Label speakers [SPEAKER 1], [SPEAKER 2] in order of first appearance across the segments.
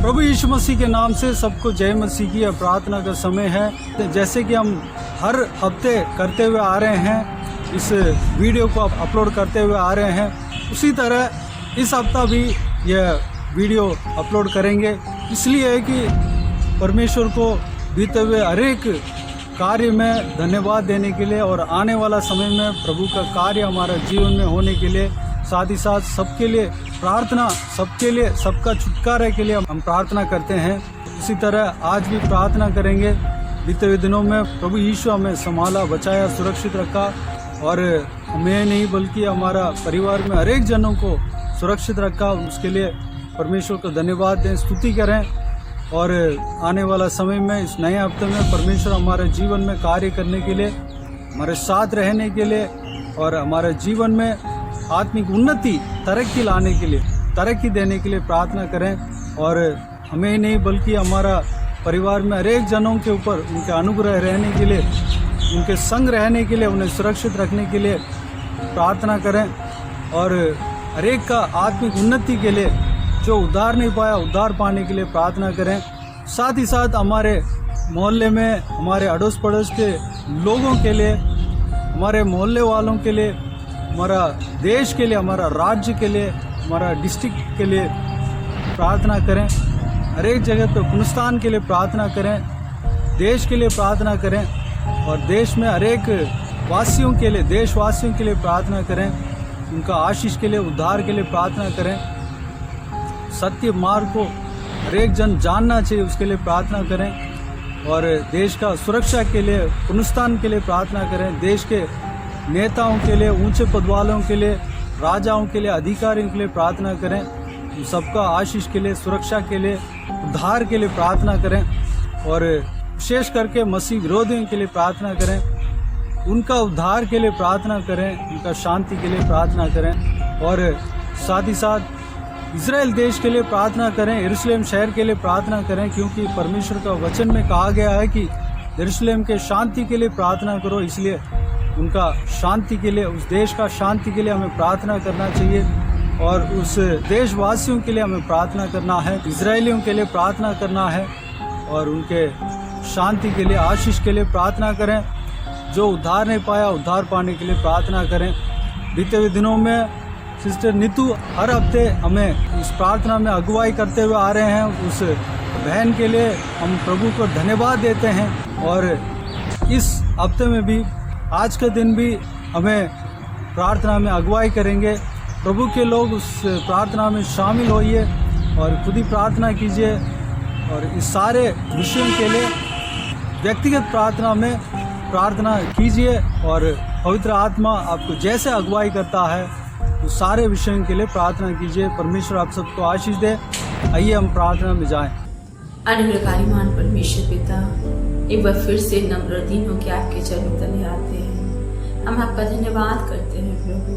[SPEAKER 1] प्रभु यीशु मसीह के नाम से सबको जय मसीह की प्रार्थना का समय है। जैसे कि हम हर हफ्ते करते हुए आ रहे हैं, इस वीडियो को अपलोड करते हुए आ रहे हैं, उसी तरह इस हफ्ता भी यह वीडियो अपलोड करेंगे। इसलिए है कि परमेश्वर को बीते हुए हर एक कार्य में धन्यवाद देने के लिए और आने वाला समय में प्रभु का कार्य हमारा जीवन में होने के लिए, साथ ही साथ सबके लिए प्रार्थना, सबके लिए, सबका छुटकारे के लिए हम प्रार्थना करते हैं। इसी तरह आज भी प्रार्थना करेंगे। बीते हुए दिनों में प्रभु यीशु हमें संभाला, बचाया, सुरक्षित रखा और हमें नहीं बल्कि हमारा परिवार में हर एक जनों को सुरक्षित रखा। उसके लिए परमेश्वर को धन्यवाद दें, स्तुति करें और आने वाला समय में इस नए हफ्ते में परमेश्वर हमारे जीवन में कार्य करने के लिए, हमारे साथ रहने के लिए और हमारे जीवन में आत्मिक उन्नति, तरक्की लाने के लिए, तरक्की देने के लिए प्रार्थना करें। और हमें ही नहीं बल्कि हमारा परिवार में हर एक जनों के ऊपर उनके अनुग्रह रहने के लिए, उनके संग रहने के लिए, उन्हें सुरक्षित रखने के लिए प्रार्थना करें और हर एक का आत्मिक उन्नति के लिए, जो उद्धार नहीं पाया उद्धार पाने के लिए प्रार्थना करें। साथ ही साथ हमारे मोहल्ले में, हमारे अड़ोस पड़ोस के लोगों के लिए, हमारे मोहल्ले वालों के लिए, हमारा देश के लिए, हमारा राज्य के लिए, हमारा डिस्ट्रिक्ट के लिए प्रार्थना करें। हर एक जगह पे पुनस्तान के लिए प्रार्थना करें, देश के लिए प्रार्थना करें और देश में हर एक वासियों के लिए, देशवासियों के लिए प्रार्थना करें। उनका आशीष के लिए, उद्धार के लिए प्रार्थना करें। सत्य मार्ग को हर एक जन जानना चाहिए, उसके लिए प्रार्थना करें और देश का सुरक्षा के लिए, पुनस्तान के लिए प्रार्थना करें। देश के नेताओं के लिए, ऊंचे पद वालों के लिए, राजाओं के लिए, अधिकारियों के लिए प्रार्थना करें। सबका आशीष के लिए, सुरक्षा के लिए, उद्धार के लिए प्रार्थना करें और विशेष करके मसीह विरोधियों के लिए प्रार्थना करें। उनका उद्धार के लिए प्रार्थना करें, उनका शांति के लिए प्रार्थना करें और साथ ही साथ इजराइल देश के लिए प्रार्थना करें, यरूशलेम शहर के लिए प्रार्थना करें, क्योंकि परमेश्वर का वचन में कहा गया है कि यरूशलेम के शांति के लिए प्रार्थना करो। इसलिए उनका शांति के लिए, उस देश का शांति के लिए हमें प्रार्थना करना चाहिए और उस देशवासियों के लिए हमें प्रार्थना करना है, इजरायलियों के लिए प्रार्थना करना है और उनके शांति के लिए, आशीष के लिए प्रार्थना करें। जो उद्धार नहीं पाया उद्धार पाने के लिए प्रार्थना करें। बीते हुए दिनों में सिस्टर नीतू हर हफ्ते हमें इस प्रार्थना में अगुवाई करते हुए आ रहे हैं। उस बहन के लिए हम प्रभु को धन्यवाद देते हैं और इस हफ्ते में भी, आज के दिन भी हमें प्रार्थना में अगुवाई करेंगे। प्रभु के लोग उस प्रार्थना में शामिल होइए और खुद ही प्रार्थना कीजिए और इस सारे विषयों के लिए व्यक्तिगत प्रार्थना में प्रार्थना कीजिए और पवित्र आत्मा आपको जैसे अगुवाई करता है उस सारे विषयों के लिए प्रार्थना कीजिए। परमेश्वर आप सबको आशीष दे। आइए हम प्रार्थना में जाएं।
[SPEAKER 2] अनुग्रहकारीमान परमेश्वर पिता, एक बार फिर से नम्र दीन होकर आपके चरणों तले आते हैं। हम आपका धन्यवाद करते हैं प्रभु,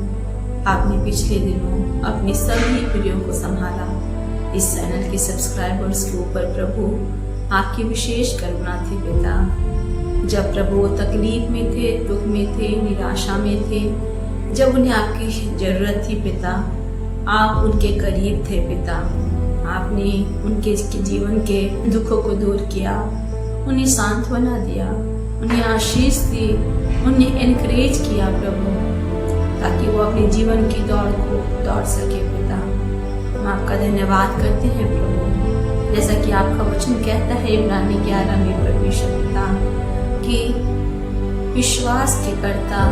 [SPEAKER 2] आपने पिछले दिनों अपने सभी प्रियों को संभाला। इस चैनल के सब्सक्राइबर्स के ऊपर प्रभु आपकी विशेष करुणा थी पिता। जब प्रभु तकलीफ में थे, दुख में थे, निराशा में थे, जब उन्हें आपकी जरूरत थी पिता, आप उनके करीब थे पिता। आपने उनके जीवन के दुखों को दूर किया, उन्हें सांत्वना दिया, उन्हें आशीष दी, उन्हें एनकरेज किया प्रभु, ताकि वो अपने जीवन की दौड़ को दौड़ सके पिता। हम आपका धन्यवाद करते हैं प्रभु। जैसा कि आपका वचन कहता है इब्रानी 11 में परमेश्वर पिता कि विश्वास के कर्ता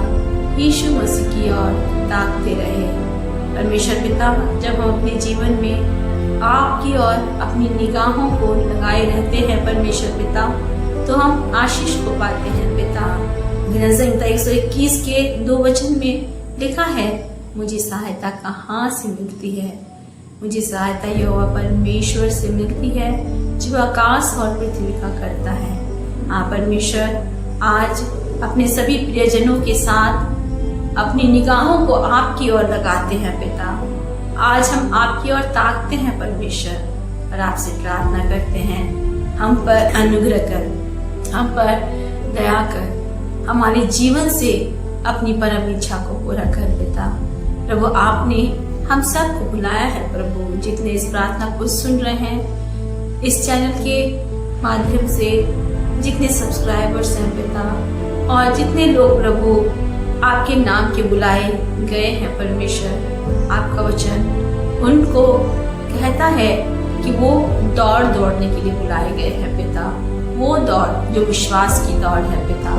[SPEAKER 2] यीशु मसीह की ओर ताकते रहे। परमेश्वर पिता, जब हम अपने जीवन में आपकी ओर अपनी निगाहों को लगाए रहते हैं परमेश्वर पिता, तो हम आशीष को पाते हैं पिता। भजन संहिता 121 के 2 वचन में लिखा है, मुझे सहायता कहाँ से मिलती है? मुझे सहायता यहोवा परमेश्वर से मिलती है जो आकाश और पृथ्वी का करता है। हाँ परमेश्वर, आज अपने सभी प्रियजनों के साथ अपनी निगाहों को आपकी ओर लगाते हैं पिता। आज हम आपकी ओर ताकते हैं परमेश्वर और आपसे प्रार्थना करते हैं, हम पर अनुग्रह कर, हम पर दया कर, हमारे जीवन से अपनी परम इच्छा को पूरा कर पिता। प्रभु, आपने हम सबको बुलाया है प्रभु, जितने इस प्रार्थना को सुन रहे हैं, इस चैनल के माध्यम से जितने सब्सक्राइबर्स हैं पिता, और जितने लोग प्रभु आपके नाम के बुलाए गए हैं परमेश्वर, आपका वचन उनको कहता है कि वो दौड़ने के लिए बुलाए गए हैं पिता। वो दौड़ जो विश्वास की दौड़ है पिता,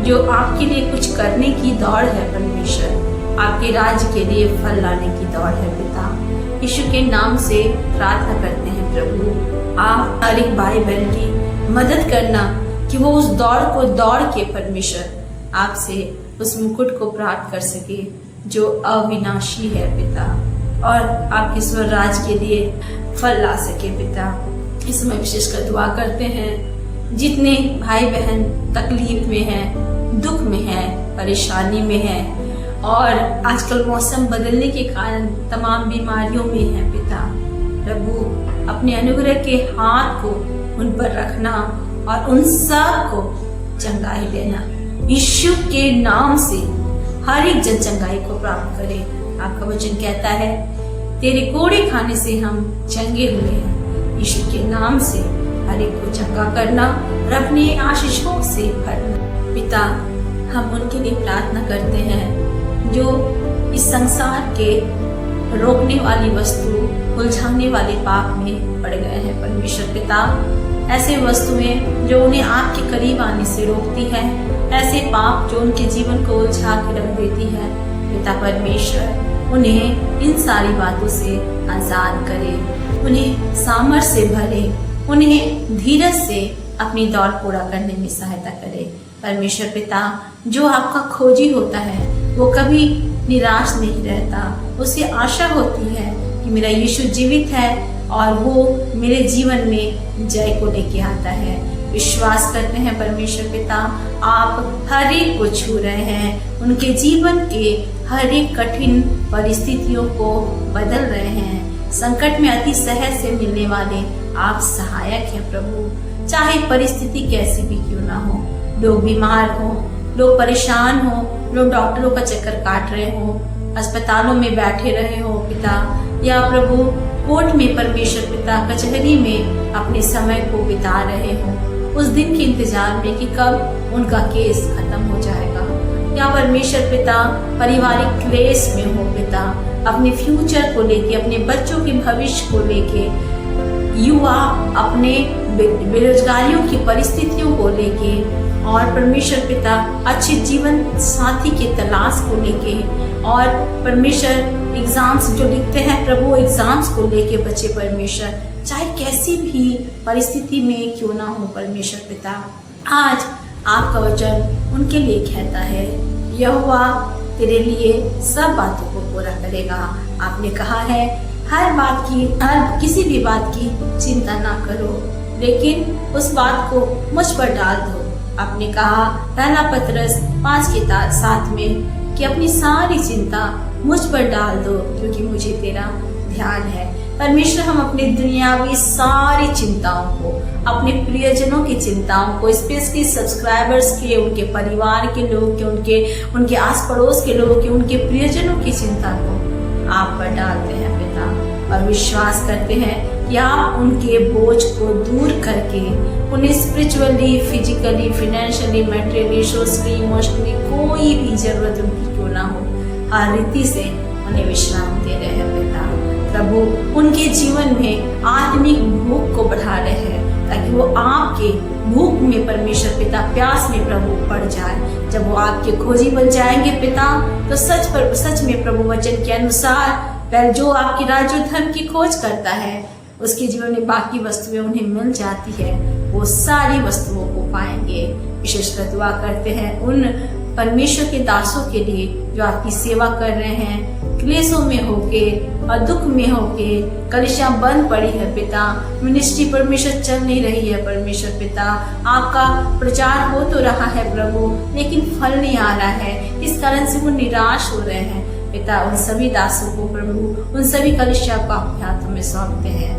[SPEAKER 2] जो आपके लिए कुछ करने की दौड़ है परमेश्वर, आपके राज्य के लिए फल लाने की दौड़ है पिता। यीशु के नाम से प्रार्थना करते हैं प्रभु, आप हर एक भाई बहन की मदद करना कि वो उस दौड़ को दौड़ के परमेश्वर आपसे उस मुकुट को प्राप्त कर सके जो अविनाशी है पिता, और आपके स्वर राज के लिए फल ला सके पिता। इसमें विशेषकर दुआ करते हैं जितने भाई बहन तकलीफ में हैं, दुख में हैं, परेशानी में हैं, और आजकल मौसम बदलने के कारण तमाम बीमारियों में हैं पिता, प्रभु अपने अनुग्रह के हाथ को उन पर रखना और उन सब को चंगाई देना। यीशु के नाम से हर एक जन चंगाई को प्राप्त करे। आपका वचन कहता है तेरे कोड़े खाने से हम चंगे हुए हैं। यीशु के नाम से हर एक को चंगा करना और अपने आशीषों से भरना। पिता, हम उनके लिए प्रार्थना करते हैं जो इस संसार के रोकने वाली वस्तु, उलझाने वाले पाप में पड़ गए हैं परमेश्वर पिता। ऐसे वस्तुएं जो उन्हें आपके करीब आने से रोकती है, ऐसे पाप जो उनके जीवन को उलझा के रख देती है पिता परमेश्वर, उन्हें इन सारी बातों से आजाद करे, उन्हें सामर्थ्य से भरे, उन्हें धीरज से अपनी दौड़ पूरा करने में सहायता करे परमेश्वर पिता। जो आपका खोजी होता है वो कभी निराश नहीं रहता, उसे आशा होती है कि मेरा यीशु जीवित है और वो मेरे जीवन में जय को लेके आता है। विश्वास करते हैं परमेश्वर पिता, आप हर एक को छू रहे हैं, उनके जीवन के हर एक कठिन परिस्थितियों को बदल रहे हैं। संकट में अति सहज से मिलने वाले आप सहायक हैं प्रभु। चाहे परिस्थिति कैसी भी क्यों ना हो, लोग बीमार हो, लोग परेशान हो, लोग डॉक्टरों का चक्कर काट रहे हो, अस्पतालों में बैठे रहे हो पिता, या प्रभु कोर्ट में परमेश्वर पिता कचहरी में अपने समय को बिता रहे हो, उस दिन के इंतजार में कि कब उनका केस खत्म हो जाएगा, या परमेश्वर पिता पारिवारिक क्लेश में हो पिता, अपने फ्यूचर को लेके, अपने बच्चों के भविष्य को लेके, युवा अपने बेरोजगारियों की परिस्थितियों को लेके, और परमेश्वर पिता अच्छे जीवन साथी के तलाश को लेके, और परमेश्वर एग्जाम्स जो लिखते हैं प्रभु, एग्जाम्स को लेके बच्चे परमेश्वर, चाहे कैसी भी परिस्थिति में क्यों ना हो परमेश्वर पिता, आज आपका वचन उनके लिए कहता है यहोवा तेरे लिए सब बातों को पूरा करेगा। आपने कहा है हर किसी भी बात की चिंता ना करो, लेकिन उस बात को मुझ पर डाल दो। आपने कहा पहला पतरस 5:7 में कि अपनी सारी चिंता मुझ पर डाल दो क्योंकि मुझे तेरा ध्यान है। परमेश्वर, हम अपनी दुनियावी सारी चिंताओं को, अपने प्रियजनों की चिंताओं को, स्पेशली सब्सक्राइबर्स के, उनके परिवार के लोग के, उनके आस पड़ोस के लोगों के, उनके प्रियजनों की चिंता को आप पर डालते हैं पिता, और विश्वास करते हैं कि आप उनके बोझ को दूर करके उन्हें spiritually, physically, financially, materially, socially, emotionally कोई भी जरूरत उनकी क्यों ना हो, हर रीति से उन्हें विश्राम दे रहे हैं पिता। प्रभु उनके जीवन में आत्मिक भूख को बढ़ा रहे हैं ताकि वो आपके भूख में परमेश्वर पिता, प्यास में प्रभु पड़ जाए। जब वो आपके खोजी बन जाएंगे पिता, तो सच में प्रभु वचन के अनुसार पहले जो आपकी राज्य धर्म की खोज करता है उसके जीवन में बाकी वस्तुएं उन्हें मिल जाती है, वो सारी वस्तुओं को पाएंगे। विशेषकर दुआ करते हैं उन परमेश्वर के दासों के लिए जो आपकी सेवा कर रहे हैं, क्लेशों में होके और दुख में होके, कलिसिया बंद पड़ी है पिता, मिनिस्ट्री परमेश्वर चल नहीं रही है परमेश्वर पिता, आपका प्रचार हो तो रहा है प्रभु लेकिन फल नहीं आ रहा है, इस कारण से वो निराश हो रहे हैं पिता। उन सभी दासों को प्रभु, उन सभी कलिसिया को आपके हाथों में सौंपते हैं।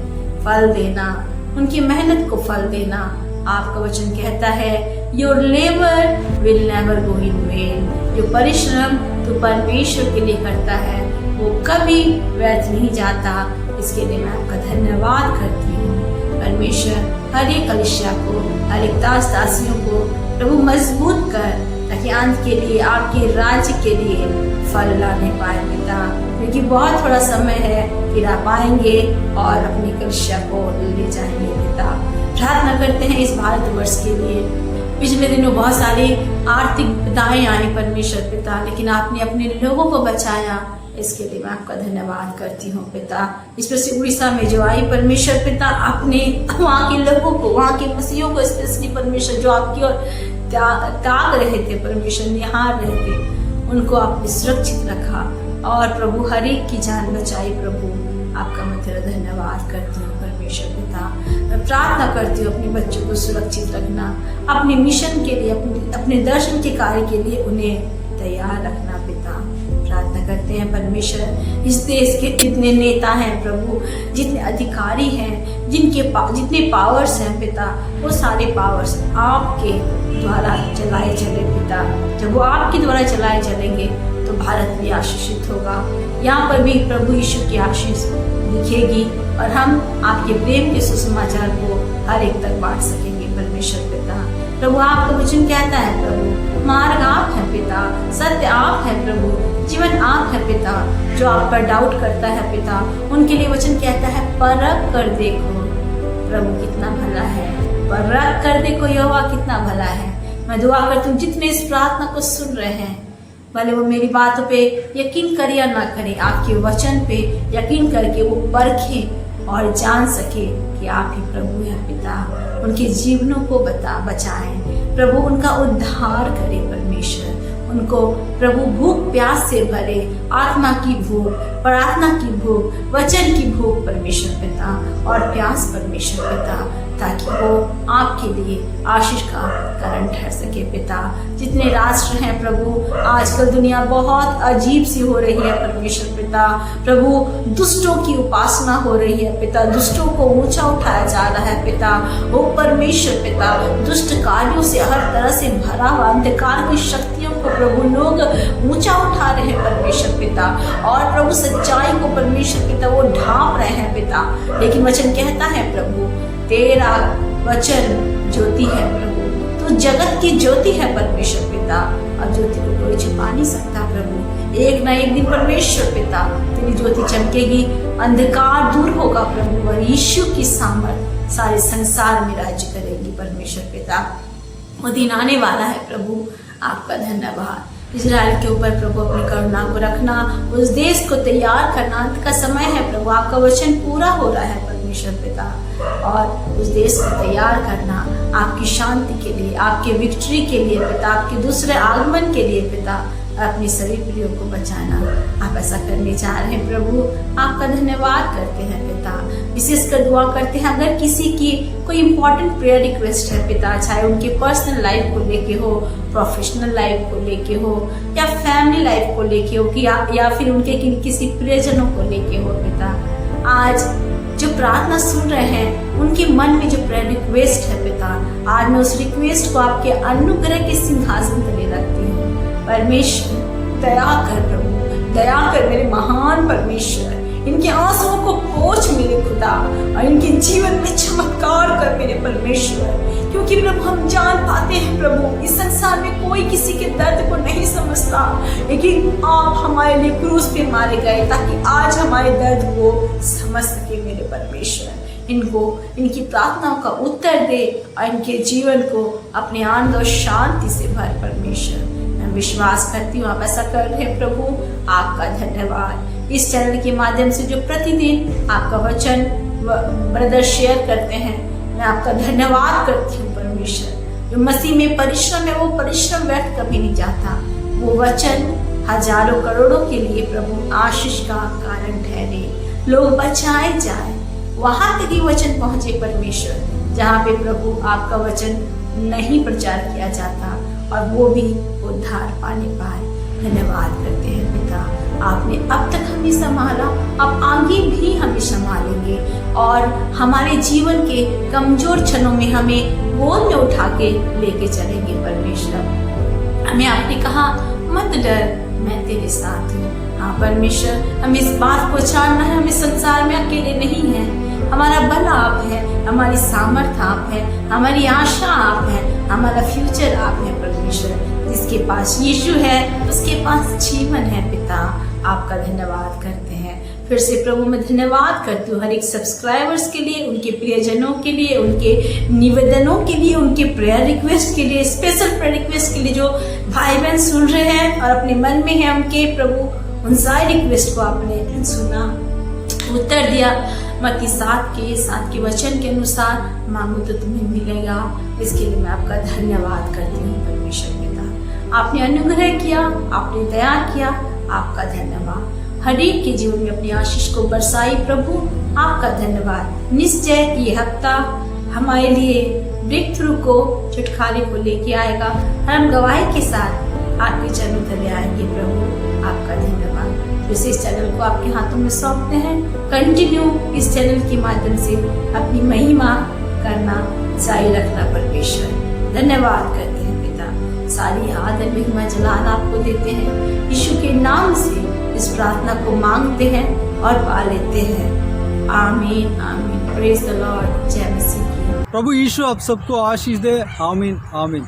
[SPEAKER 2] फल देना, उनकी मेहनत को फल देना। आपका वचन कहता है your labour will never go in when, जो परिश्रम तो परमेश्वर के लिए करता है वो कभी व्यर्थ नहीं जाता। इसके लिए मैं आपका धन्यवाद करती हूँ। परमेश्वर हर एक कलीसिया को, हर एक दास दासियों को प्रभु मजबूत कर, ताकि अंत के लिए आपके राज्य के लिए फल लाने पाए पिता, क्योंकि बहुत थोड़ा समय है, फिर आप आएंगे और अपनी कलीसिया को ले जाएंगे पिता। प्रार्थना करते हैं इस भारतवर्ष के लिए। पिछले दिनों बहुत सारी आर्थिक विपदाएं आई परमेश्वर पिता, लेकिन आपने अपने लोगों को बचाया, इसके लिए मैं आपका धन्यवाद करती हूँ पिता। इस पर से उड़ीसा में जो आई परमेश्वर पिता, आपने वहाँ के लोगों को, वहाँ के मसीहों को स्पेशली परमेश्वर जो आपकी ओर त्याग रहे थे परमेश्वर, निहार रहे थे, उनको आपने सुरक्षित रखा और प्रभु हर एक की जान बचाई। प्रभु आपका मैं तेरा धन्यवाद करती हूँ परमेश्वर पिता। मैं प्रार्थना करती हूँ अपने बच्चों को सुरक्षित रखना, अपने मिशन के लिए, अपने दर्शन के कार्य के लिए उन्हें तैयार रखना पिता। प्रार्थना करते हैं परमेश्वर, इस देश के जितने नेता हैं प्रभु, जितने अधिकारी हैं, जितने पावर्स हैं पिता, वो सारे पावर्स आपके द्वारा चलाए चले पिता। जब वो आपके द्वारा चलाए चलेंगे तो भारत भी आशीषित होगा। यहाँ पर भी प्रभु यीशु की आशीष दिखेगी और हम आपके प्रेम के सुसमाचार को हर एक तक बांट सकेंगे परमेश्वर पिता। प्रभु आपका वचन कहता है प्रभु, मार्ग आप है पिता, सत्य आप है प्रभु, जीवन आप है पिता। जो आप पर डाउट करता है पिता, उनके लिए वचन कहता है परख कर देखो प्रभु कितना भला है, परख कर देखो यहोवा कितना भला है। मैं दुआ करती हूँ जितने इस प्रार्थना को सुन रहे हैं, भले वो मेरी बातों पे यकीन करे या ना करे, आपके वचन पे यकीन करके वो परखें और जान सके कि आप ही प्रभु हैं पिता। उनके जीवनों को बचाएं प्रभु, उनका उद्धार करे परमेश्वर, उनको प्रभु भूख प्यास से भरे, आत्मा की भूख, प्रार्थना की भूख, वचन की भूख परमेश्वर पिता और प्यास परमेश्वर पिता, ताकि वो आपके लिए आशीष का कारण ठहर सके पिता। जितने राष्ट्र हैं प्रभु, आजकल दुनिया बहुत अजीब सी हो रही है परमेश्वर पिता। प्रभु दुष्टों की उपासना हो रही है पिता, दुष्टों को ऊंचा उठाया जा रहा है पिता। वो परमेश्वर पिता दुष्ट कार्यों से हर तरह से भरा हुआ अंधकार की शक्तियों को प्रभु लोग ऊंचा उठा रहे हैं परमेश्वर पिता, और प्रभु सच्चाई को परमेश्वर पिता वो ढांप रहे हैं पिता। लेकिन वचन कहता है प्रभु, तेरा वचन ज्योति है प्रभु, तू जगत की ज्योति है परमेश्वर पिता, और ज्योति को कोई छुपा नहीं सकता प्रभु। एक ना एक दिन परमेश्वर पिता तेरी ज्योति चमकेगी, अंधकार दूर होगा प्रभु, और यीशु की सामर्थ सारे संसार में राज्य करेगी परमेश्वर पिता। वो दिन आने वाला है प्रभु, आपका धन्यवाद। इजराइल के ऊपर प्रभु अपनी करुणा को रखना, उस देश को तैयार करना, अंत का समय है प्रभु, आपका वचन पूरा हो रहा है परमेश्वर पिता, और उस देश को तैयार करना आपकी शांति के लिए, आपके विक्ट्री के लिए पिता, आपके दूसरे आगमन के लिए पिता, अपने सभी प्रियों को बचाना। आप ऐसा करने जा रहे हैं प्रभु, आपका धन्यवाद करते हैं पिता। विशेषकर दुआ करते हैं अगर किसी की कोई इंपॉर्टेंट प्रेयर रिक्वेस्ट है पिता, चाहे उनके पर्सनल लाइफ को लेके हो, प्रोफेशनल लाइफ को लेके हो, या फैमिली लाइफ को लेके हो, कि या फिर उनके किसी प्रियजनों को लेके हो पिता, आज जो प्रार्थना सुन रहे हैं उनके मन में जो प्रेयर रिक्वेस्ट है पिता, आज मैं उस रिक्वेस्ट को आपके अनुग्रह के सिंहासन तले रखती हूँ। परमेश्वर दया कर प्रभु, दया कर मेरे महान परमेश्वर, इनके आंसुओं को पोंछ मेरे खुदा, और इनके जीवन में चमत्कार कर मेरे परमेश्वर। क्योंकि प्रभु हम जान पाते हैं प्रभु, इस संसार में कोई किसी के दर्द को नहीं समझता, लेकिन आप हमारे लिए क्रूस पे मारे गए ताकि आज हमारे दर्द को समझ सके मेरे परमेश्वर। इनको इनकी प्रार्थनाओं का उत्तर दे और इनके जीवन को अपने आनंद और शांति से भर परमेश्वर। मैं विश्वास करती हूँ आप ऐसा कर रहे हैं प्रभु, आपका धन्यवाद। इस चैनल के माध्यम से जो प्रतिदिन आपका वचन ब्रदर शेयर करते हैं, मैं आपका धन्यवाद करती हूँ परमेश्वर। जो मसीह में परिश्रम है वो परिश्रम व्यर्थ कभी नहीं जाता, वो वचन हजारों करोड़ों के लिए प्रभु आशीष का कारण ठहरे, लोग बचाए जाए, वहां तक ये वचन पहुंचे परमेश्वर जहाँ पे प्रभु आपका वचन नहीं प्रचार किया जाता, और वो भी उद्धार पाने पाए। धन्यवाद करते हैं पिता, आपने अब तक हमें संभाला, अब आगे भी हमें संभालेंगे, और हमारे जीवन के कमजोर क्षणों में हमें गोद में उठा के लेके चलेंगे परमेश्वर। हमें आपने कहा मत डर, मैं तेरे साथ हूँ। हाँ परमेश्वर, हमें इस बात को जानना है, हमें संसार में अकेले नहीं है, हमारा बल आप है, हमारी सामर्थ आप है, हमारी आशा आप है, हमारा फ्यूचर आप है परमेश्वर। जिसके पास यीशु है उसके पास जीवन है पिता। आपका धन्यवाद करते हैं। फिर से प्रभु मैं धन्यवाद करती हूँ हर एक सब्सक्राइबर्स के लिए, उनके प्रियजनों के लिए, उनके निवेदनों के लिए, उनके प्रेयर रिक्वेस्ट के लिए, स्पेशल प्रेयर रिक्वेस्ट के लिए जो भाई बहन सुन रहे हैं और अपने मन में है उनके, प्रभु उन सारी रिक्वेस्ट को आपने सुना, उत्तर दिया। मत्ती 7 के वचन के अनुसार मांगो तो तुम्हें मिलेगा। इसके लिए मैं आपका धन्यवाद करती हूँ परमेश्वर पिता। आपने अनुग्रह किया, आपने दया किया, आपका धन्यवाद। हर एक के जीवन में अपनी आशीष को बरसाई प्रभु, आपका धन्यवाद। निश्चय ये हफ्ता हमारे लिए ब्रेक थ्रू को, छुटकारे को लेके आएगा। हम गवाही के साथ आपके चरणों तले आएंगे प्रभु, आपका धन्यवाद। विशेष चैनल को आपके हाथों में सौंपते हैं। कंटिन्यू इस चैनल के माध्यम से अपनी महिमा करना जारी रखना परमेश्वर। धन्यवाद करते हैं पिता। सारी आदर महिमा जलाल आपको देते हैं। यीशु के नाम से इस प्रार्थना को मांगते हैं और पा लेते हैं। आमीन आमीन। Praise the Lord. जय मसीह की।
[SPEAKER 1] प्रभु यीशु आप सबको आशीष दे। आमीन आमीन।